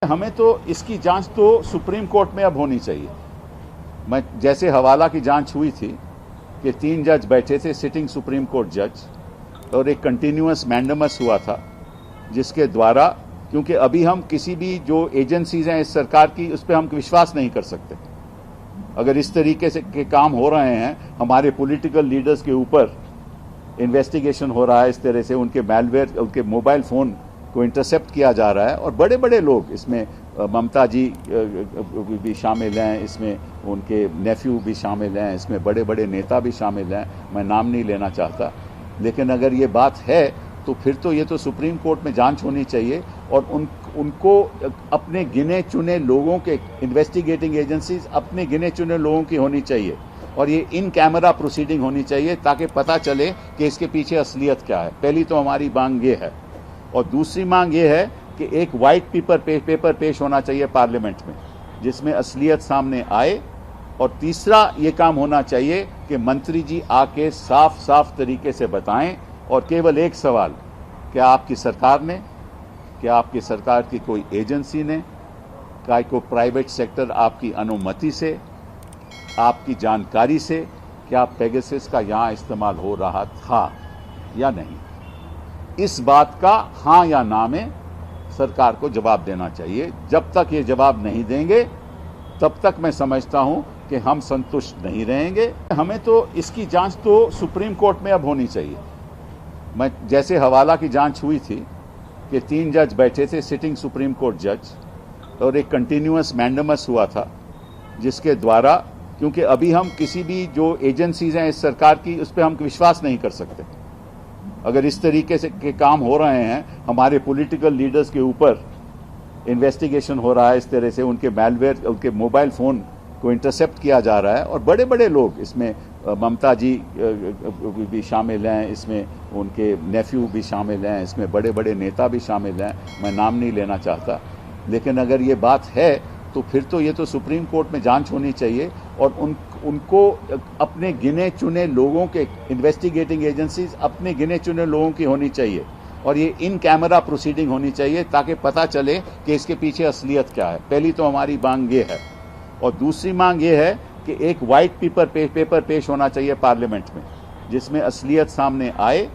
हमें तो इसकी जांच तो सुप्रीम कोर्ट में अब होनी चाहिए। मैं जैसे हवाला की जांच हुई थी कि 3 जज बैठे थे, सिटिंग सुप्रीम कोर्ट जज, और एक कंटिन्यूअस मैंडेमस हुआ था जिसके द्वारा, क्योंकि अभी हम किसी भी जो एजेंसीज हैं इस सरकार की, उस पर हम विश्वास नहीं कर सकते। अगर इस तरीके से के काम हो रहे हैं, हमारे पॉलिटिकल लीडर्स के ऊपर इन्वेस्टिगेशन हो रहा है, इस तरह से उनके मैलवेयर, उनके मोबाइल फोन को इंटरसेप्ट किया जा रहा है, और बड़े बड़े लोग इसमें, ममता जी भी शामिल हैं, इसमें उनके नेफ्यू भी शामिल हैं, इसमें बड़े बड़े नेता भी शामिल हैं, मैं नाम नहीं लेना चाहता। लेकिन अगर ये बात है तो फिर तो ये तो सुप्रीम कोर्ट में जांच होनी चाहिए, और उनको अपने गिने चुने लोगों के, इन्वेस्टिगेटिंग एजेंसीज अपने गिने चुने लोगों की होनी चाहिए, और ये इन कैमरा प्रोसीडिंग होनी चाहिए ताकि पता चले कि इसके पीछे असलियत क्या है। पहली तो हमारी मांग ये है, और दूसरी मांग ये है कि एक वाइट पेपर पेश होना चाहिए पार्लियामेंट में जिसमें असलियत सामने आए, और तीसरा ये काम होना चाहिए कि मंत्री जी आके साफ साफ तरीके से बताएं, और केवल एक सवाल, क्या आपकी सरकार ने, क्या आपकी सरकार की कोई एजेंसी ने, क्या कोई प्राइवेट सेक्टर आपकी अनुमति से, आपकी जानकारी से क्या पेगासस का यहां इस्तेमाल हो रहा था या नहीं? इस बात का हां या ना में सरकार को जवाब देना चाहिए। जब तक ये जवाब नहीं देंगे तब तक मैं समझता हूं कि हम संतुष्ट नहीं रहेंगे। हमें तो इसकी जांच तो सुप्रीम कोर्ट में अब होनी चाहिए। मैं जैसे हवाला की जांच हुई थी कि 3 जज बैठे थे, सिटिंग सुप्रीम कोर्ट जज, और एक कंटिन्यूअस मैंडेमस हुआ था जिसके द्वारा, क्योंकि अभी हम किसी भी जो एजेंसीज हैं इस सरकार की, उस पर हम विश्वास नहीं कर सकते। अगर इस तरीके से के काम हो रहे हैं, हमारे पॉलिटिकल लीडर्स के ऊपर इन्वेस्टिगेशन हो रहा है, इस तरह से उनके मैलवेयर, उनके मोबाइल फोन को इंटरसेप्ट किया जा रहा है, और बड़े बड़े लोग इसमें, ममता जी भी शामिल हैं, इसमें उनके नेफ्यू भी शामिल हैं, इसमें बड़े बड़े नेता भी शामिल हैं, मैं नाम नहीं लेना चाहता। लेकिन अगर ये बात है तो फिर तो ये तो सुप्रीम कोर्ट में जांच होनी चाहिए, और उनको अपने गिने चुने लोगों के, इन्वेस्टिगेटिंग एजेंसीज अपने गिने चुने लोगों की होनी चाहिए, और ये इन कैमरा प्रोसीडिंग होनी चाहिए ताकि पता चले कि इसके पीछे असलियत क्या है। पहली तो हमारी मांग ये है, और दूसरी मांग ये है कि एक वाइट पेपर पेश होना चाहिए पार्लियामेंट में जिसमें असलियत सामने आए,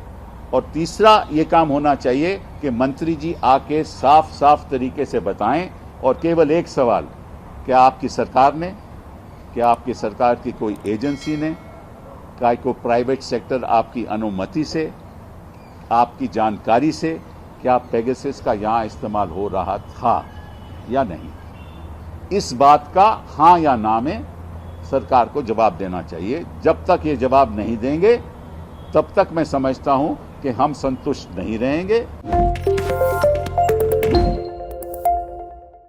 और तीसरा ये काम होना चाहिए कि मंत्री जी आके साफ साफ तरीके से बताएं, और केवल एक सवाल, क्या आपकी सरकार ने, क्या आपकी सरकार की कोई एजेंसी ने, क्या कोई प्राइवेट सेक्टर आपकी अनुमति से, आपकी जानकारी से क्या पेगासस का यहां इस्तेमाल हो रहा था या नहीं? इस बात का हां या ना में सरकार को जवाब देना चाहिए। जब तक ये जवाब नहीं देंगे तब तक मैं समझता हूं कि हम संतुष्ट नहीं रहेंगे।